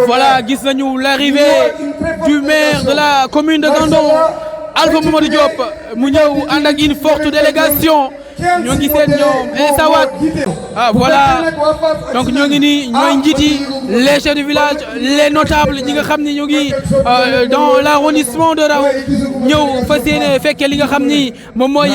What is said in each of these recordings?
Voilà, gis nañu l'arrivée du maire de la commune de Gandon, Alpha Mamadou Diop, mu ñëw ànd ak une forte délégation. ñoo ngi seen ñoom Sawat voilà donc ñoo ngi nii ñooy njiiti les chefs de village les notables ñi nga xam ni ñoo ngi dans l'arrondissement de Raw ñëw fas yéene fekkee li nga xam ni moom mooy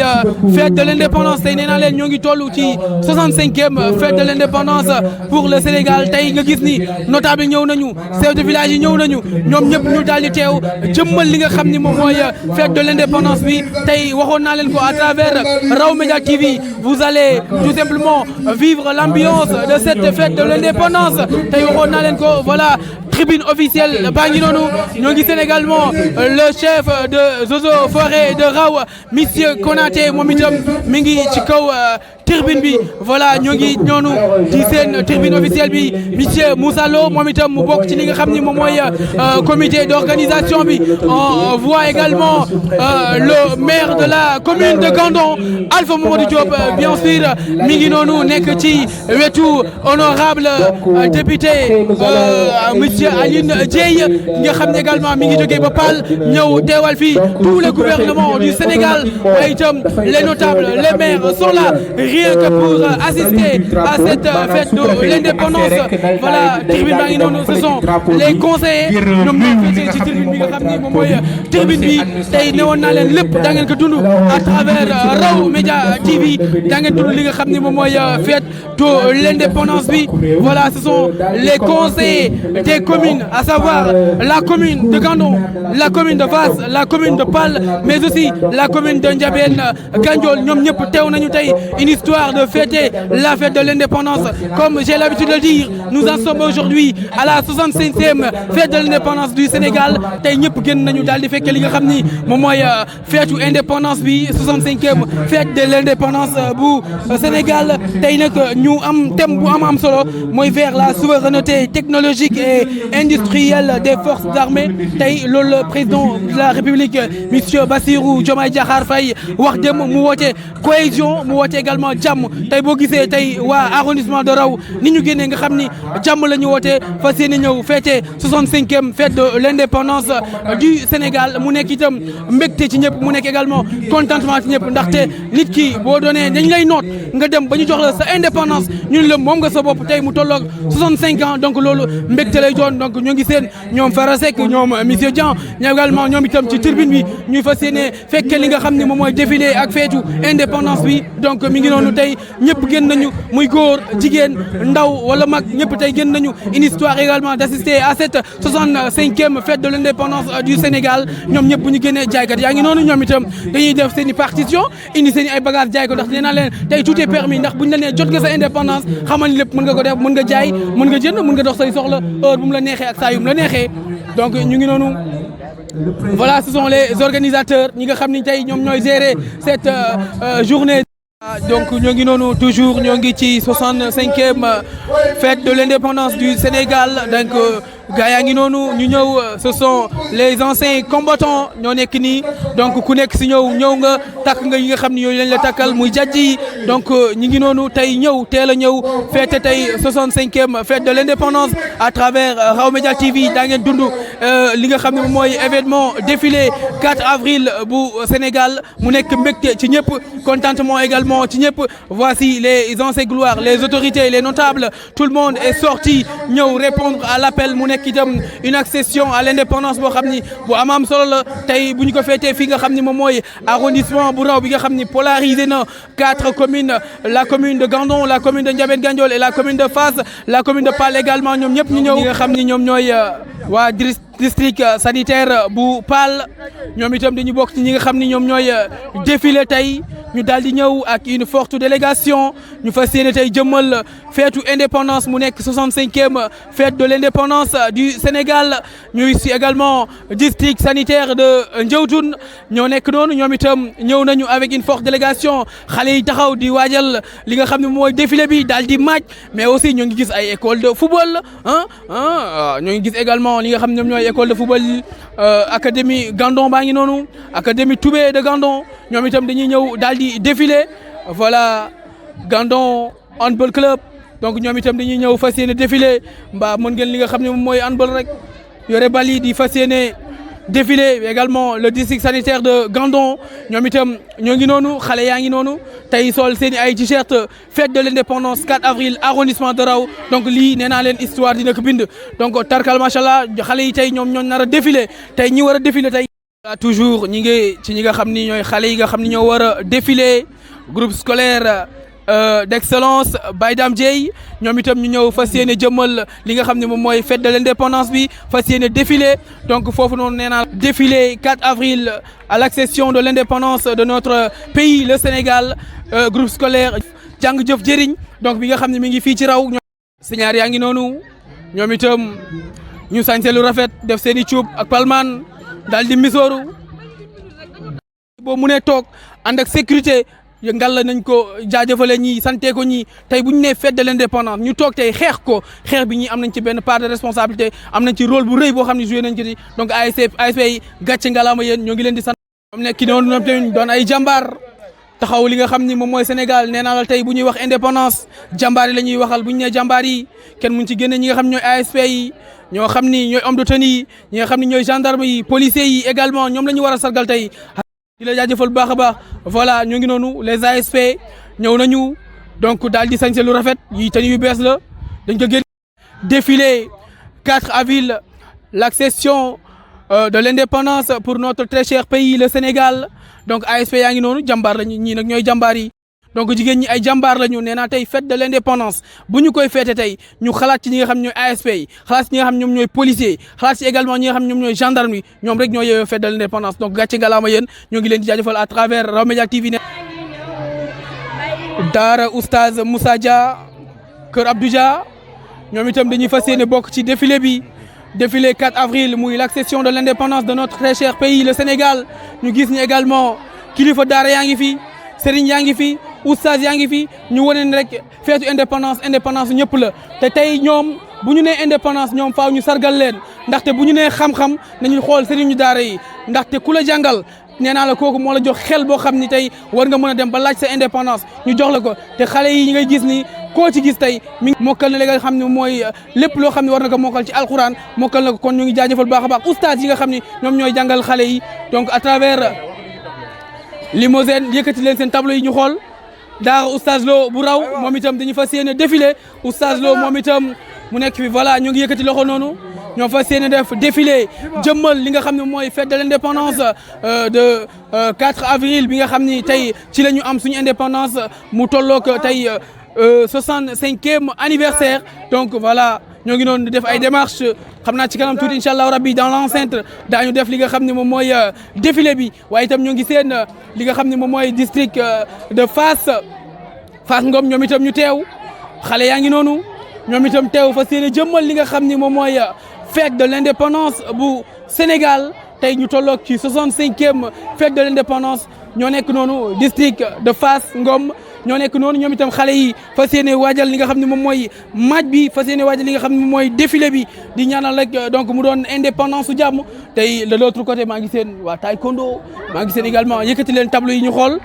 fête de l'indépendance tey nee naa leen ñoo ngi toll ci 65e fête de l'indépendance pour le Sénégal tey nga gis ni notable yi ñëw nañu chefs de village yi ñëw nañu ñoom ñëpp ñu daal di teew jëmmal li nga xam ni moom mooy fête de l'indépendance bi tey waxoon naa leen ko à travers Raw Média TV. Vous allez tout simplement vivre l'ambiance de cette fête de l'indépendance tey waxoon naa leen ko voilà tribune officielle baa ngi noonu ñoo ngi seen également le chef de Zozo Forêt de Raw monsieur Konaté moom itam mi ngi ci kaw tribune bi voilà ñoo ngi ñoonu ci seen tribune officielle bi monsieur Moussa Lo moom itam mu bokk ci li nga xam ni moom mooy comité d'organisation bi on voit également le maire de la commune de Gandon Alpha Mamadou Diop bien sûr mi ngi noonu nekk ci wetu honorable député monsieur Aline Dieye nga xam ne également mi ngi jógee ba Pal ñëw teewal fii tous les gouvernements du Sénégal waaye itam les notables les maires sont là rien que pour assister à cette fête de l'indépendance voilà tribune baa ngi noonu ce sont les conseillers ñoom ñoo féetee ci tribune bi nga xam ni moom mooy tribune bi tey newoon naa leen lépp da ngeen ko dund à travers Raw Média TV da ngeen dund li nga xam ni moom mooy fête de l'indépendance bi voilà ce sont les conseillers des communes à savoir la commune de Gandon la commune de Fass la commune de Pal mais aussi la commune de Ndiabène Gandiol ñoom ñëpp teew nañu tey une histoire de fêter la fête de l'indépendance comme j'ai l'habitude de le dire nous en sommes aujourd'hui à la 65e fête de l'indépendance du Sénégal tey ñëpp génn nañu daal di fekkee li nga xam ni moom mooy feetu indépendance bi 65e fête de l'indépendance bu Sénégal tey nag ñu am thème bu am solo mooy vers la souveraineté technologique et industrielle des forces armées tey loolu le président de la République monsieur Bassirou Diomaye Diakhar Faye wax dem mu woote cohésion mu woote également jàmm tey boo gisee tey waa arrondissement de Raw ni ñu génnee nga xam ni jàmm la ñu woote fas yéene ñëw fêter 65e fête de l'indépendance du Sénégal mu nekk itam mbégte ci ñëpp mu nekk également contentement ci ñëpp ndaxte nit ki boo doonee dañ lay noot nga dem ba ñu jox la sa indépendance ñun la moom nga sa bopp tey mu tolloog 65 ans donc loolu mbégte lay doon donc ñoo ngi seen ñoom Farasek ñoom monsieur Dian ñoo également ñoom itam ci tribune bi ñuy fas yéene fekke li nga xam ne moom mooy défilé ak feetu indépendance bi donc mi ngi noonu tey ñëpp génn nañu muy góor jigéen ndaw wala mag ñëpp tey génn nañu une histoire également d'assister à cette 65e fête de l'indépendance du Sénégal ñoom ñëpp bu ñu génnee jaaykat yaa ngi noonu ñoom itam dañuy def seen i partition indi seen i ay bagages jaay ko ndax nee naa leen tey tout est permis ndax buñ la nee jot nga sa indépendance xamal ni lépp mën nga ko def mën nga jaay mën nga jënd mën nga dox say soxla heure bu mu la neexee ak saa yu mu la neexee donc ñu ngi noonu voilà ce sont les organisateurs ñi nga xam ni tey ñoom ñooy gérer cette journée. Donc ñoo ngi noonu toujours ñoo ngi ci 65e fête de l'indépendance du Sénégal donc gaa yaa ngi noonu ñu ñëw ce sont les anciens combattants ñoo nekk nii donc ku nekk si ñëw nga takk nga yi nga xam ni yooyu lañ la takkal muy jàjj yi donc ñi ngi noonu tey ñëw teel a ñëw fête tey 65e fête de l'indépendance à travers Raw Média TV daa ngeen dund li nga xam ne mooy événement défilé 4 avril bu Sénégal mu nekk mbégte ci ñëpp contentement également ci ñëpp voici les anciens gloires les autorités les notables tout le monde est sorti ñëw répondre à l'appel mu nekk itam une accession à l'indépendance boo xam ni bu am solo la tey bu ñu ko féetee fii nga xam ni moom mooy arrondissement bu Raw bi nga xam ni polarisé na 4 communes la commune de Gandon la commune de Ndiabène Gandiol et la commune de Fass la commune de Pal également ñoom ñëpp ñu ñëw ñi nga xam ni ñoom ñooy waa district sanitaire bu Pal ñoom itam dañu bokk ci ñi nga xam ni ñoom ñooy défilé tey ñu daal di ñëw ak une forte délégation ñu fas yéene tey jëmmal feetu indépendance mu nekk 65e fête de l'indépendance du Sénégal ñuy si également district sanitaire de Ndiawtoune ñoo nekk noonu ñoom itam ñëw nañu avec une forte délégation xale yi taxaw di waajal li nga xam ne mooy défilé bi daal di maaj mais aussi ñoo ngi gis ay école de football ñoo ngi gis également li nga xam ne ñoom ñooy école de football académie Gandon baa ngi noonu académie Toubé de Gandon ñoom itam dañuy ñëw daal di défilé voilà Gandon handball club donc ñoom itam dañuy ñëw fas yéene défilé mbaa mën ngeen li nga xam ne moom mooy handball rek yore bal yi di fas yéene défilé également le district sanitaire de Gandon ñoom itam ñoo ngi noonu xale yaa ngi noonu tey sol seen i ay t-shirt fête de l'indépendance 4 avril arrondissement de Raw donc lii nee naa leen histoire dina ko bind donc tarkal macha allah xale yi tey ñoom ñoo nar a défilé tey ñi war a défilé tey. toujours ñi ngi ci ñi nga xam ni ñooy xale yi nga xam ni ñoo war a défilé groupe scolaire d'excellence Baydam Dieye ñoom itam ñu ñëw fas yéene jëmmal li nga xam ne moom mooy fête de l'indépendance bi fas yéene défilé donc foofu noonu nee naa défilé 4 avril à l'accession de l'indépendance de notre pays le Sénégal groupe scolaire jàng jëf jëriñ donc bi nga xam ne mi ngi fii ci Raw siñaar yaa ngi noonu ñoom itam ñu sañse lu rafet def seen i cuub ak palmaan daal di misooru boo mu ne toog ànd ak sécurité ngal la nañ ko jaajëfale ñi santé ko ñi tey bu ñu nee fête de l'indépendance ñu toog tey xeex ko xeex bi ñi am nañ ci benn part de responsabilité am nañ ci rôle bu rëy boo xam ne joué nañ ci donc ASP yi gàcce ngalaama yéen ñoo ngi leen di sant am nekk ki noonu tamit doon ay jàmbaar taxaw li nga xam ni moom mooy Sénégal nee naa la tey bu ñuy wax indépendance jàmbaar yi la ñuy waxal bu ñu nee jàmbaar yi kenn mun ci génne ñi nga xam ñooy ASP yi ñoo xam ni ñooy homme de tenue yi ñi nga xam ni ñooy gendarme yi policiers yi également ñoom la ñu war a sargal tey di la jaajëfal bu baax a baax voilà ñu ngi noonu les ASP ñëw nañu donc daal di sañse lu rafet yi tenue yu bees la dañ ko génn défilé 4 avril l'accession de l'indépendance pour notre très cher pays le Sénégal donc ASP yaa ngi noonu jàmbaar lañu ñii nag ñooy jàmbaar yi donc jigéen ñi ay jàmbaar lañu nee naa tey fête de l'indépendance bu ñu koy fêté tey ñu xalaat ci ñi nga xam ñooy ASP yi xalaat ci ñi nga xam ñoom ñooy policiers xalaat ci également ñi nga xam ñoom ñooy gendarme yi ñoom rek ñoo yeewoo fête de l'indépendance donc gàcce ngalaama yéen ñoo ngi leen di jaajëfal à travers Raw Média TV ne daara oustaz Moussa Dia kër Abdou Dia ñoom itam dañuy fas yéene bokk ci défilé bi défilé 4 avril muy l'accession de l'indépendance de notre très cher pays le Sénégal ñu gis ni également kilifa daara yaa ngi fi sëriñ yaa ngi fi oustaz yaa ngi fi ñu wane ne rek feetu indépendance ñëpp la te tey ñoom bu ñu nee indépendance ñoom faaw ñu sargal leen ndaxte bu ñu nee xam-xam nañu xool sëriñu daara yi ndaxte ku la jàngal nee naa la kooku moo la jox xel boo xam ni tey war nga mën a dem ba laaj sa indépendance ñu jox la ko te xale yi ngay gis ni koo ci gis tey mi ngi mokkal na li nga xam ne mooy lépp loo xam ne war na ko mokkal ci alquran mokkal na ko kon ñu ngi jaajëfal baax a baax oustaz yi nga xam ni ñoom ñooy jàngal xale yi donc à travers Limousin yëkkati leen seen tableau yi ñu xool daara oustaz Lo bu Raw moom itam dañu fas yéene défilé oustaz Lo moom itam mu nekk fi voilà ñu ngi yëkkati loxo noonu ñoo fas yéene def défilé jëmmal li nga xam ne mooy fête de l'indépendance de 4 avril bi nga xam ni tey ci la ñu am suñu indépendance mu tolloog tey 65e anniversaire donc voilà ñoo ngi noonu def ay démarches xam naa ci kanam tuuti incha allah rabbi dans l'enceinte daañu def li nga xam ne moom mooy défilé bi waaye itam ñoo ngi seen li nga xam ne moom mooy district de Fass Ngom ñoom itam ñu teew xale yaa ngi noonu ñoom itam teew fa seen jëmmal li nga xam ni moom mooy fête de l'indépendance bu Sénégal tey ñu tolloog ci 65e fête de l'indépendance ñoo nekk noonu district de Fass Ngom ñoo nekk noonu ñoom itam xale yi fas yéene waajal li nga xam ne moom mooy match bi fas yéene waajal li nga xam ne moom mooy défilé bi di ñaanal rek donc mu doon indépendance su jàmm tey de l'autre côté maa ngi seen waa taekwondo maa ngi seen également yëkkati leen tableau yi ñu xool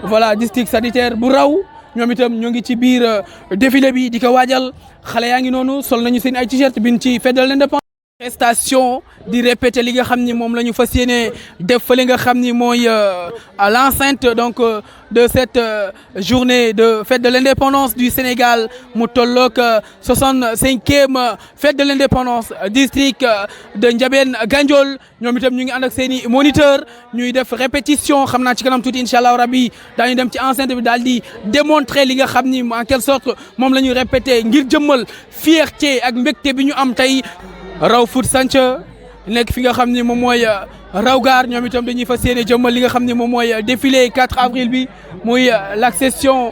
voilà district sanitaire bu Raw ñoom itam ñoo ngi ci biir défilé bi di ko waajal xale yaa ngi noonu sol nañu seen ay t-shirt bin ci fête de l'indépendance prestation di répéter li nga xam ni moom la ñu fas yéene def fële nga xam ni mooy à l'enceinte donc de cette journée de fête de l'indépendance du Sénégal mu tolloog 65e fête de l'indépendance district de Ndiabène Gandiol ñoom itam ñu ngi ànd ak seen i moniteur ñuy def répétition xam naa ci kanam tuuti incha allah rabbi daañu dem ci enceinte bi daal di démontrer li nga xam ni en quelque sorte moom la ñuy répéter ngir jëmmal fierté ak mbégte bi ñu am tey. Raw Foot Sanc nekk fi nga xam ni moom mooy Raw Gare ñoom itam dañuy fas yéene jëmmal li nga xam ni moom mooy défilé 4 avril bi muy l'accession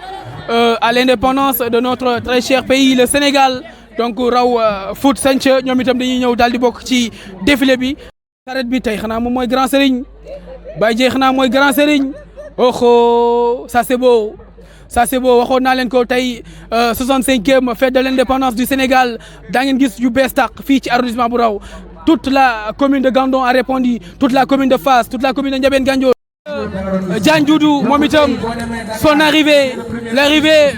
à l'indépendance de notre très cher pays le Sénégal donc Raw Foot Sanc ñoom itam dañuy ñëw daal di bokk ci défilé bi. saret bi tey xanaa moom mooy grand serigne Baye Dieye xanaa mooy grand serigne oh ça c'est beau. Ça c'est beau waxoon naa leen ko tey 65e fête de l'indépendance du Sénégal daa ngeen gis yu bees tàq fii ci arrondissement bu Raw toute la commune de Gandon a répondu toute la commune de Fass toute la commune de Ndiabène Gandiol Diagne Doudou moom itam son arrivée l'arrivée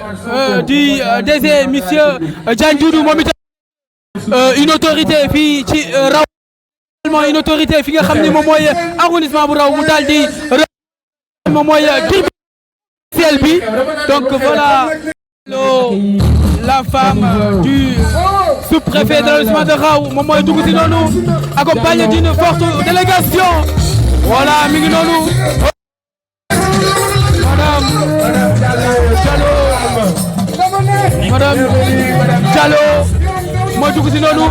du DG monsieur Diagne Doudou moom itam une autorité fii ci raw une autorité fi nga xam ni moom mooy arrondissement bu raw mu daal di moom mooy tribunal bi donc voilà la femme du sous-préfet de l'arrondissement de Raw moom mooy dugg si noonu accompagné d'une forte délégation voilà mi ngi noonu madame Diallo mooy dugg si noonu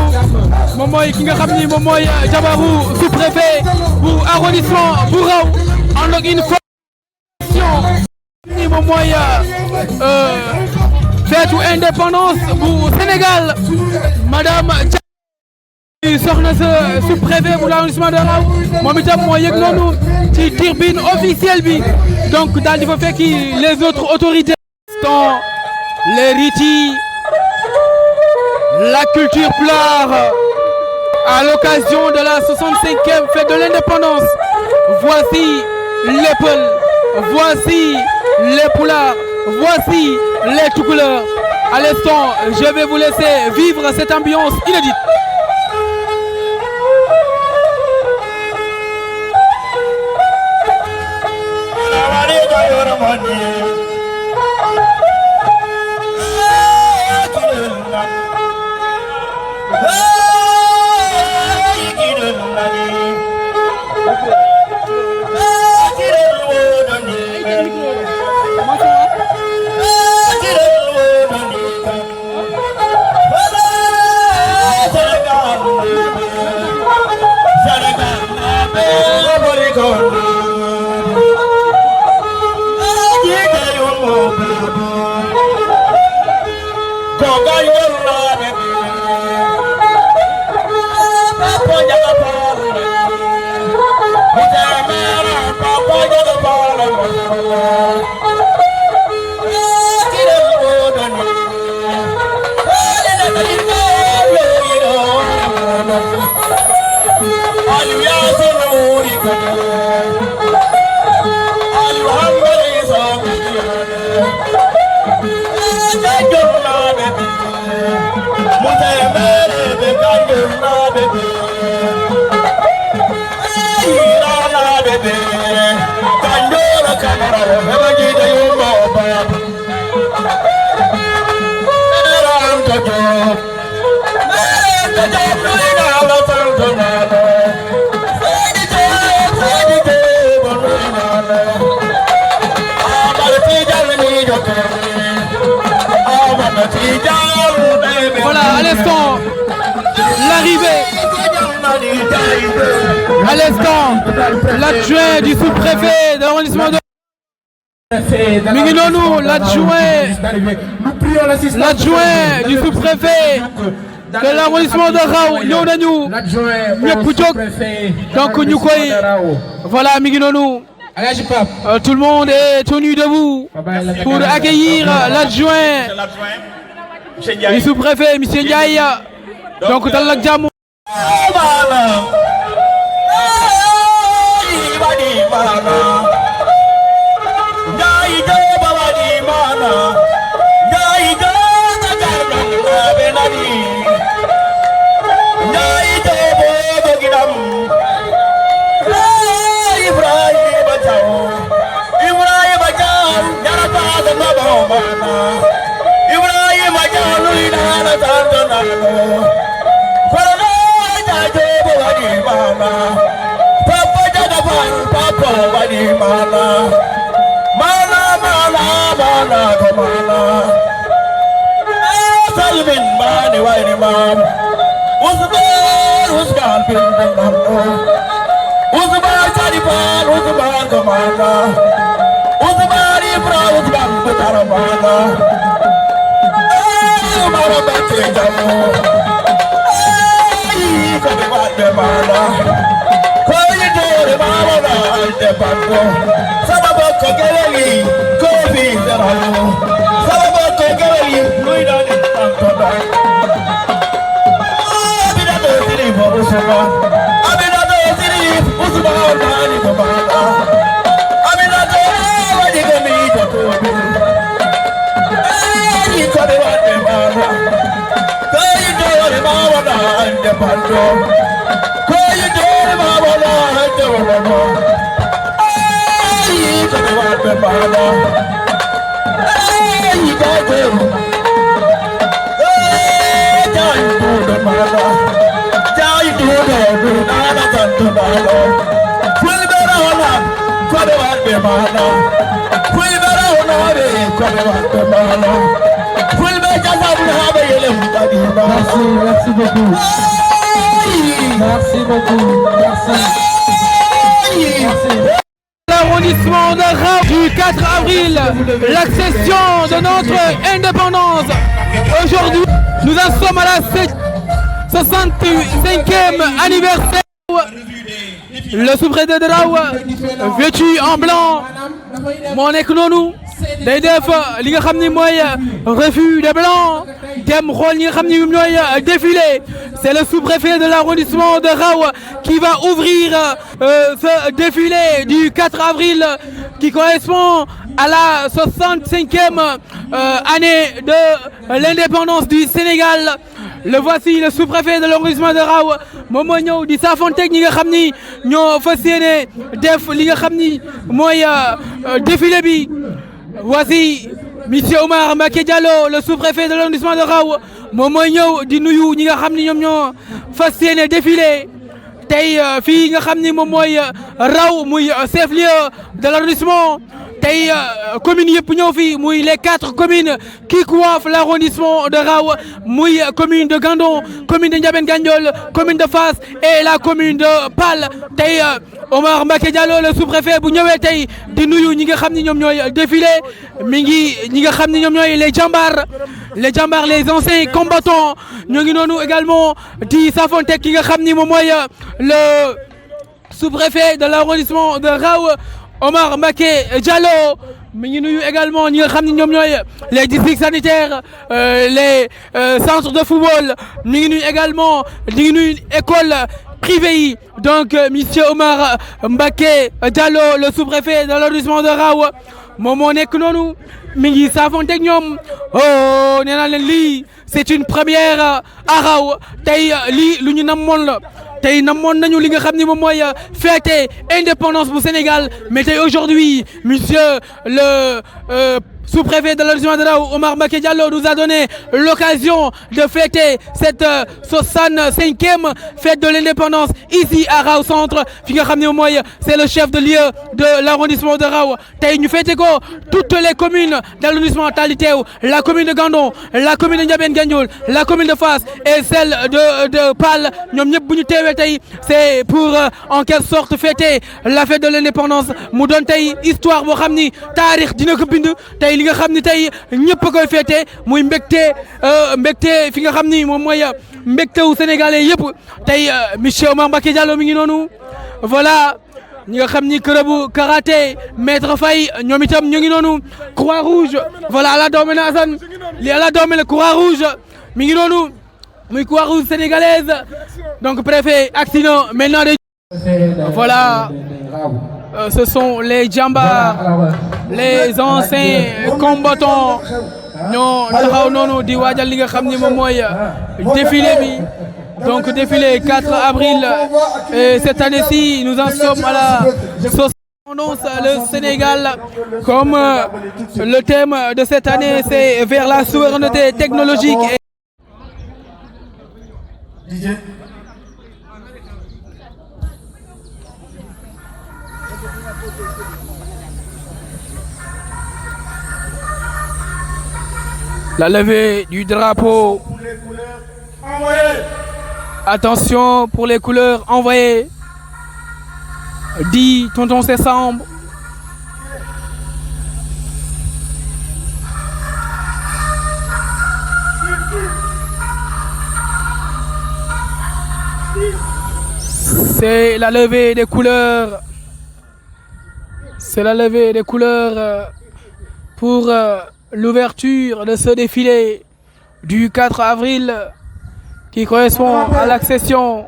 moom mooy ki nga xam ni moom mooy jabaru sous-préfet bu arrondissement bu Raw ànd ak une formation ni moom mooy feetu indépendance bu Sénégal madame soxna sa sous-préfet bu l'arrondissement de Raw moom itam moo yëg noonu ci tribune officielle bi donc daal di fa fekki les autres autorités sont les ritis la culture pleure à l'occasion de la 65e fête de l'indépendance. Voici les Peuls, voici les Pulaar, voici les Toucouleurs. À l'instant, je vais vous laisser vivre cette ambiance inédite. Voilà, à l'instant, l'arrivée, à l'instant, l'adjoint du sous-préfet de l'arrondissement de Minginonou, l'adjoint du sous-préfet de l'arrondissement de Raw ñëw nañu ñëpp jóg donc ñu koy voilà Minginonou. Tout le monde est tenu debout pour accueillir l'adjoint du sous-préfet, monsieur Ndiaye. Donc, dal ak jàmm. Merci beaucoup. Merci beaucoup. Merci. L'arrondissement de Raoult du 4 avril, l'accession de notre indépendance. Aujourd'hui, nous en sommes à la 65e anniversaire. Le sous-préfet de Raoult, vêtu en blanc, moo nekk noonu day def li nga xam ni mooy refus des blancs dem xool ñi nga xam ni ñooy défilé. C'est le sous-préfet de l'arrondissement de Raoult qui va ouvrir ce défilé du 4 avril qui correspond à la 65e année de l'indépendance du Sénégal. Le voici, le sous-préfet de l'arrondissement de Raoult moom moo ñëw di saafonteeg ñi nga xam ni ñoo fas yéene def li nga xam ni mooy défilé bi. Voici monsieur Omar Mbacké Diallo, le sous-préfet de l'arrondissement de Raoult moom mooy ñëw di nuyu ñi nga xam ni ñoom ñoo fas yéene défilé tey fii nga xam ni moom mooy Raoult muy chef-lieu de l'arrondissement. tey commune yëpp ñëw fii muy les 4 communes qui coiffent l'arrondissement de Raoult muy commune de Gandon, commune de Ndiabène Gandiol, commune de Fass et la commune de Pal. tey Omar Mbacké Diallo le sous-préfet bu ñëwee tey di nuyu ñi nga xam ni ñoom ñooy défilé mi ngi ñi nga xam ni ñoom ñooy les jàmbaar les anciens combattants ñoo ngi noonu également di safontek ki nga xam ni moom mooy le sous-préfet de l'arrondissement de Raoult Omar Mbacké Diallo. mi ngi nuyu également ñi nga xam ne ñoom ñooy les districts sanitaires les centres de football mi ngi nuyu également ñi ngi nuyu école privée yi. Donc monsieur Omar Mbacké Diallo le sous-préfet de l'arrondissement de Raoult moom moo nekk noonu mi ngi saafonteeg ñoom. oh nee naa leen lii c'est une première à Raoult tey lii lu ñu namoon la. tey namoon nañu li nga xam ni moom mooy fêter indépendance bu Sénégal mais tey aujourd'hui monsieur le sous-préfet de l'arrondissement de Raoult Omar Mbacké Diallo nous a donné l'occasion de fêter cette 65e fête de l'indépendance ici à Raoult Centre fi nga xam ne moom mooy c'est le chef de lieu de l'arrondissement de Raoult. tey ñu fêter ko toutes les communes d'arrondissement Tali teew la commune de Gandon, la commune de Ndiabène Gandiol, la commune de Fass et celle de Pal ñoom ñëpp bu ñu teewee tey c'est pour en quelque sorte fêter la fête de l'indépendance mu doon tey histoire boo xam ni taarix dina ko bind. tey li nga xam ni tey ñëpp a koy féete muy mbégte fi nga xam ni moom mooy mbégtewu sénégalais yëpp tey monsieur Omar Mbacké Diallo mi ngi noonu. voilà ñi nga xam ni kërabu karaté maître Faye ñoom itam ñu ngi noonu. croix rouge voilà ala doome na Assane li ala doome la croix rouge mi ngi noonu muy croix rouge sénégalaise. donc préfet accident maintenant de voilà. Ce sont les jàmbaar les anciens combattants ñoo taxaw noonu di waajal li nga xam ni moom mooy défilé bi. donc défilé 4 avril et cette année-ci nous en sommes à la 60e. Le Sénégal comme le thème de cette année c'est vers la souveraineté technologique. La levée du drapeau. Attention pour les couleurs envoyées. Dit tonton Sessambe. C'est la levée des couleurs. C'est la levée des couleurs pour l'ouverture de ce défilé du 4 avril qui correspond à l'accession.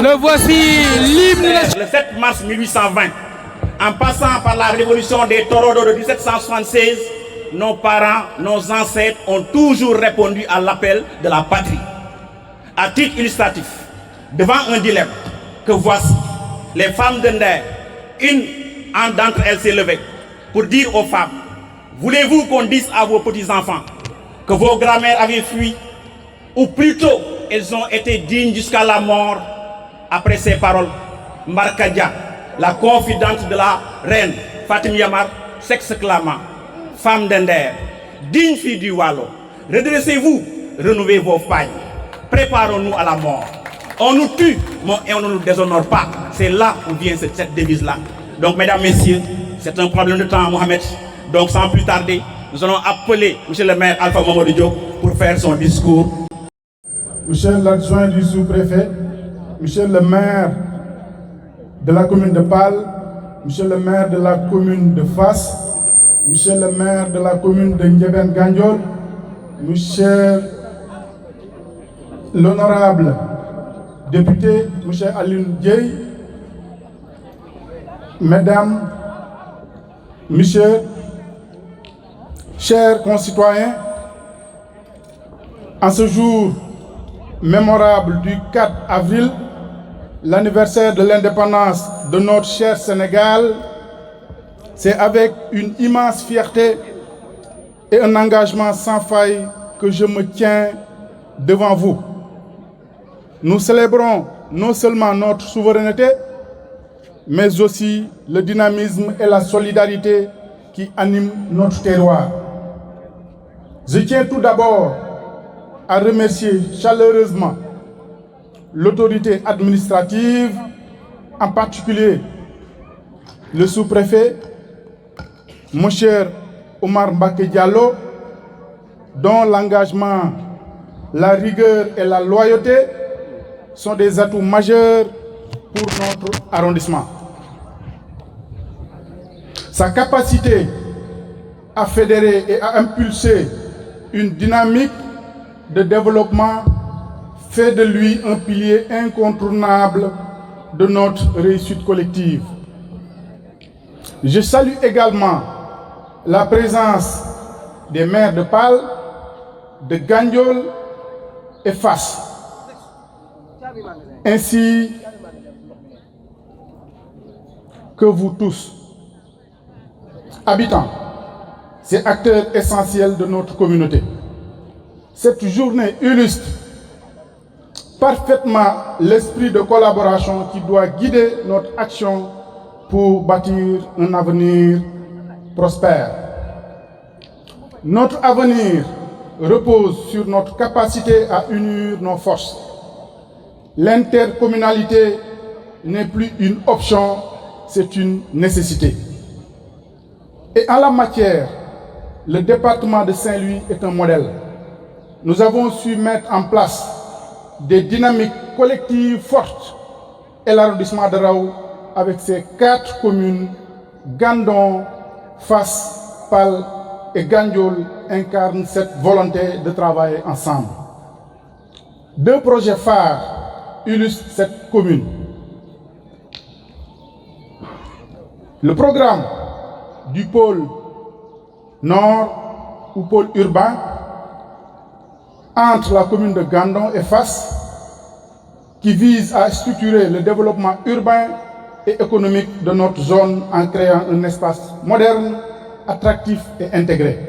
Revoici l'hymne. Le 7 mars 1820, en passant par la révolution des taureaux de 1776, nos parents, nos ancêtres ont toujours répondu à l'appel de la patrie. À titre illustratif, devant un dilemme que voici, les femmes de Nder, une d'entre elles s'est levée pour dire aux femmes: voulez-vous qu'on dise à vos petits-enfants que vos grands-mères avaient fui, ou plutôt elles ont été dignes jusqu'à la mort? Après ces paroles, Mbarkadia, la confidente de la reine Fatim Yamar, s'exclama: femme d'Ender, digne fille du Wallo, redressez-vous, renouvelez vos failles, préparons-nous à la mort. On nous tue, et on ne nous déshonore pas. C'est là où vient cette devise-là. Donc, mesdames, messieurs, c'est un problème de temps, Mohamed. Donc, sans plus tarder, nous allons appeler M. le maire Alpha Mamadou Diop pour faire son discours. Monsieur l'adjoint du sous-préfet, Monsieur le maire de la commune de Pal, Monsieur le maire de la commune de Fass, Monsieur le maire de la commune de Ndieben Gandiol, Monsieur l'honorable député, Monsieur Alioune Dieye, Mesdames, Messieurs, chers concitoyens, en ce jour mémorable du 4 avril, l'anniversaire de l'indépendance de notre cher Sénégal, c'est avec une immense fierté et un engagement sans faille que je me tiens devant vous. Nous célébrons non seulement notre souveraineté, mais aussi le dynamisme et la solidarité qui animent notre terroir. Je tiens tout d'abord à remercier chaleureusement l'autorité administrative, en particulier le sous-préfet, mon cher Omar Mbaké Diallo, dont l'engagement, la rigueur et la loyauté sont des atouts majeurs pour notre arrondissement. Sa capacité à fédérer et à impulser une dynamique de développement fait de lui un pilier incontournable de notre réussite collective. Je salue également la présence des maires de Pal, de Gandiol et Fass, ainsi que vous tous, habitants, ces acteurs essentiels de notre communauté. Cette journée illustre parfaitement l'esprit de collaboration qui doit guider notre action pour bâtir un avenir prospère. Notre avenir repose sur notre capacité à unir nos forces. L'intercommunalité n'est plus une option, c'est une nécessité. Et en la matière, le département de Saint-Louis est un modèle. Nous avons su mettre en place des dynamiques collectives fortes et l'arrondissement de Raoult, avec ses 4 communes, Gandon, Fass, Pal et Gandiol, incarne cette volonté de travailler ensemble. 2 projets phares illustrent cette commune. Le programme du pôle nord ou pôle urbain entre la commune de Gandon et Fass, qui vise à structurer le développement urbain et économique de notre zone en créant un espace moderne, attractif et intégré.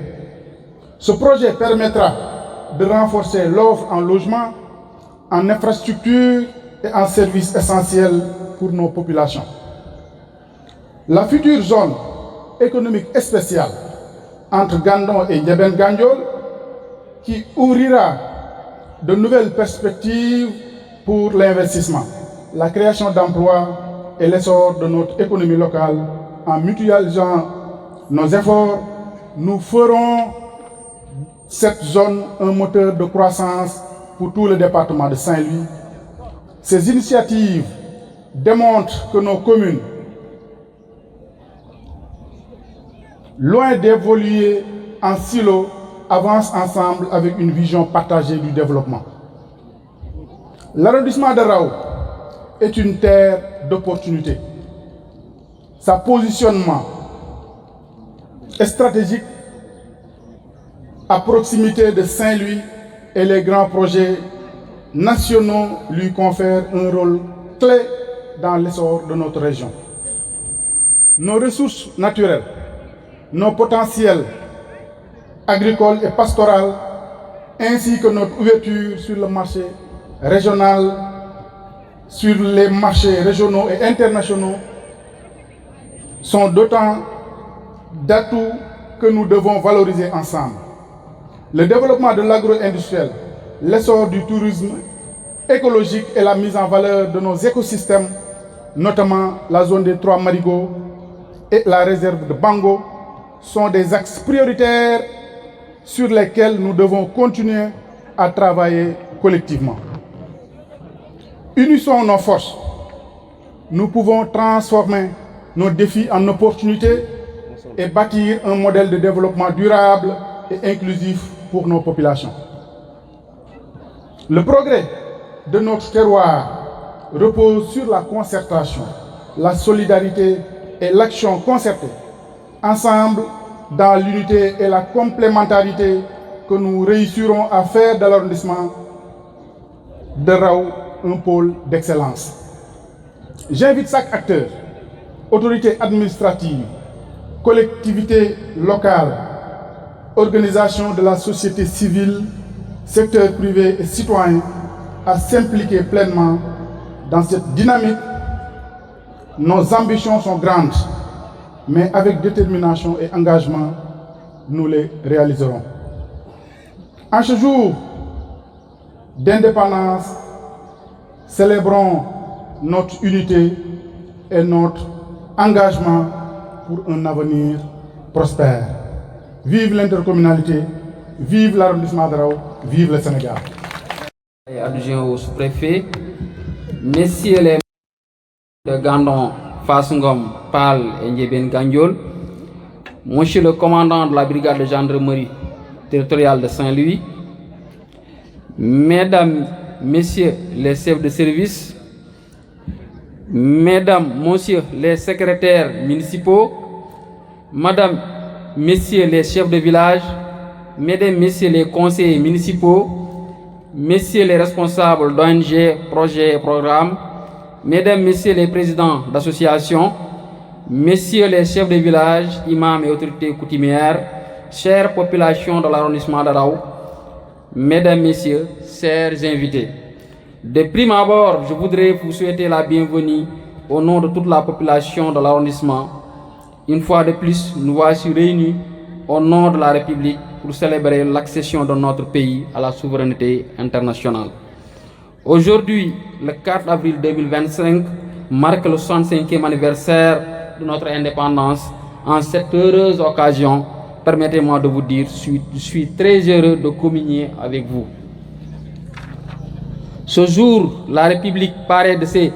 Ce projet permettra de renforcer l'offre en logement, en infrastructures et en services essentiels pour nos populations. La future zone économique spéciale entre Gandon et Ndieben Gandiol, qui ouvrira de nouvelles perspectives pour l'investissement, la création d'emplois et l'essor de notre économie locale. En mutualisant nos efforts, nous ferons cette zone un moteur de croissance pour tout le département de Saint-Louis. Ces initiatives démontrent que nos communes, loin d'évoluer en silo, avancent ensemble avec une vision partagée du développement. L'arrondissement de Raoult est une terre d'opportunités. Sa positionnement est stratégique à proximité de Saint-Louis et les grands projets nationaux lui confèrent un rôle clé dans l'essor de notre région. Nos ressources naturelles, nos potentiels agricoles et pastoraux, ainsi que notre ouverture sur le marché régional, sur les marchés régionaux et internationaux, sont d'autant d'atouts que nous devons valoriser ensemble. Le développement de l'agro-industriel, l'essor du tourisme écologique et la mise en valeur de nos écosystèmes, notamment la zone des Trois Marigots et la réserve de Bango, sont des axes prioritaires sur lesquels nous devons continuer à travailler collectivement. Unissons nos forces. Nous pouvons transformer nos défis en opportunités et bâtir un modèle de développement durable et inclusif pour nos populations. Le progrès de notre terroir repose sur la concertation, la solidarité et l'action concertée. Ensemble, dans l'unité et la complémentarité, que nous réussirons à faire de l'arrondissement de Raou un pôle d'excellence. J'invite chaque acteur, autorité administrative, collectivité locale, organisation de la société civile, secteur privé et citoyen à s'impliquer pleinement dans cette dynamique. Nos ambitions sont grandes, mais avec détermination et engagement, nous les réaliserons. En ce jour d'indépendance, célébrons notre unité et notre engagement pour un avenir prospère. Vive l'intercommunalité, vive l'arrondissement de Raou, vive le Sénégal. Adjoint au sous-préfet, messieurs les de Gandon, Fassungom, Pal et Ndiében Gandiol, monsieur le commandant de la brigade de gendarmerie territoriale de Saint-Louis, mesdames, messieurs les chefs de service, mesdames, messieurs les secrétaires municipaux, madame, messieurs les chefs de village, mesdames, messieurs les conseillers municipaux, messieurs les responsables d'ONG, projets et programmes, mesdames, messieurs les présidents d'associations, messieurs les chefs de village, imams et autorités coutumières, chères populations de l'arrondissement de Raou, mesdames, messieurs, chers invités. De prime abord, je voudrais vous souhaiter la bienvenue au nom de toute la population de l'arrondissement. Une fois de plus, nous voici réunis au nom de la République pour célébrer l'accession de notre pays à la souveraineté internationale. Aujourd'hui, le 4 avril 2025, marque le 65e anniversaire de notre indépendance. En cette heureuse occasion, permettez-moi de vous dire que je suis très heureux de communier avec vous. Ce jour, la République paraît de ses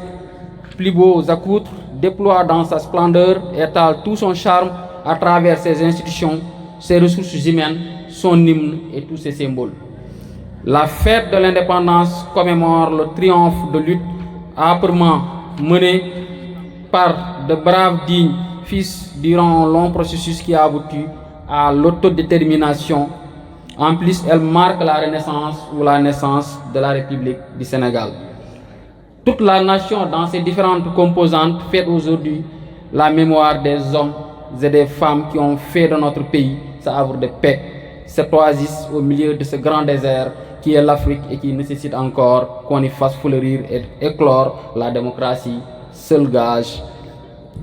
plus beaux accoutres, déploie dans sa splendeur, étale tout son charme à travers ses institutions, ses ressources humaines, son hymne et tous ses symboles. La fête de l'indépendance commémore le triomphe de lutte âprement menée par de braves dignes fils durant un long processus qui a abouti à l'autodétermination. En plus, elle marque la renaissance ou la naissance de la République du Sénégal. Toute la nation, dans ses différentes composantes, fête aujourd'hui la mémoire des hommes et des femmes qui ont fait de notre pays sa havre de paix, cette oasis au milieu de ce grand désert qui est l'Afrique et qui nécessite encore qu'on y fasse fleurir et éclore la démocratie, seul gage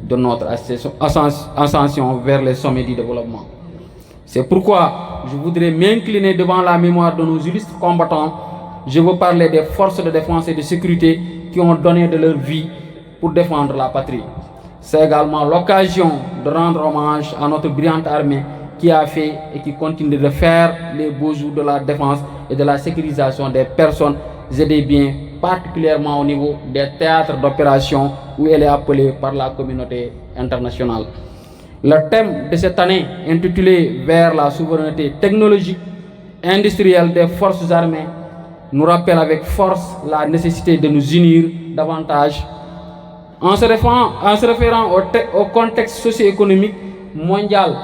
de notre ascension vers les sommets du développement. C'est pourquoi je voudrais m'incliner devant la mémoire de nos illustres combattants. Je veux parler des forces de défense et de sécurité qui ont donné de leur vie pour défendre la patrie. C'est également l'occasion de rendre hommage à notre brillante armée qui a fait et qui continue de faire les beaux jours de la défense et de la sécurisation des personnes et des biens, particulièrement au niveau des théâtres d'opération où elle est appelée par la communauté internationale. Le thème de cette année, intitulé « Vers la souveraineté technologique industrielle des forces armées », nous rappelle avec force la nécessité de nous unir davantage. En se référant au contexte socio-économique mondial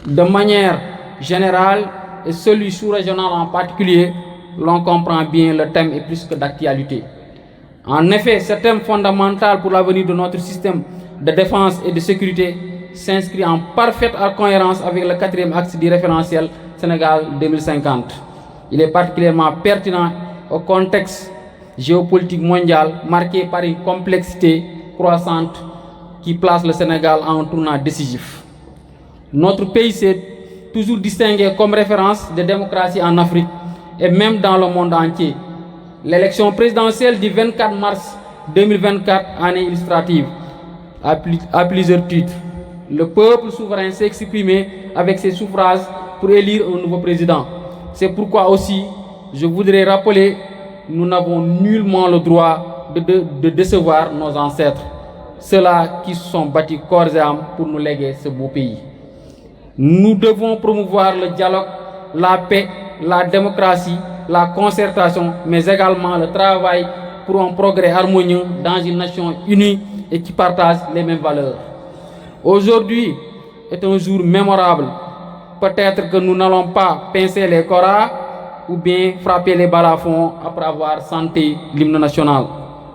de manière générale et celui sous-régional en particulier, l'on comprend bien le thème est plus que d'actualité. En effet, ce thème fondamental pour l'avenir de notre système de défense et de sécurité s'inscrit en parfaite cohérence avec le 4e axe du référentiel Sénégal 2050. Il est particulièrement pertinent au contexte géopolitique mondial marqué par une complexité croissante qui place le Sénégal à un tournant décisif. Notre pays s'est toujours distingué comme référence de démocratie en Afrique et même dans le monde entier. L'élection présidentielle du 24 mars 2024, année illustrative, à plusieurs titres. Le peuple souverain s'est exprimé avec ses suffrages pour élire un nouveau président. C'est pourquoi aussi, je voudrais rappeler, nous n'avons nullement le droit de décevoir nos ancêtres, ceux-là qui se sont battus corps et âme pour nous léguer ce beau pays. Nous devons promouvoir le dialogue, la paix, la démocratie, la concertation, mais également le travail pour un progrès harmonieux dans une nation unie et qui partage les mêmes valeurs. Aujourd'hui est un jour mémorable. Peut-être que nous n'allons pas pincer les koras ou bien frapper les balafons après avoir chanté l'hymne national.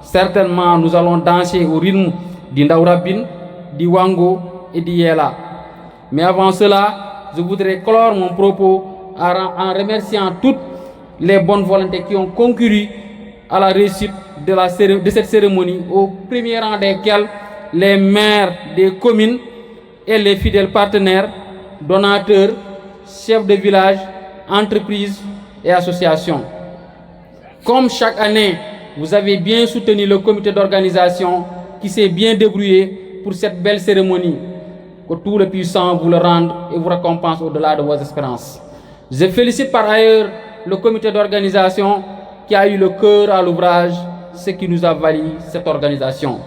Certainement, nous allons danser au rythme d'Indaourabine, d'Iwango et d'Iela. Mais avant cela, je voudrais clore mon propos en remerciant toutes les bonnes volontés qui ont concouru à la réussite de cette cérémonie, au premier rang desquels les maires des communes et les fidèles partenaires, donateurs, chefs de village, entreprises et associations. Comme chaque année, vous avez bien soutenu le comité d'organisation qui s'est bien débrouillé pour cette belle cérémonie. Que tout le puissant vous le rende et vous récompense au-delà de vos espérances. Je félicite par ailleurs le comité d'organisation qui a eu le cœur à l'ouvrage, ce qui nous a valu cette organisation.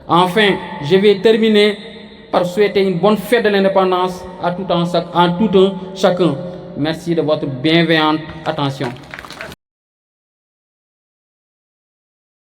Enfin, je vais terminer par souhaiter une bonne fête de l'indépendance à tout un chacun. Merci de votre bienveillante attention.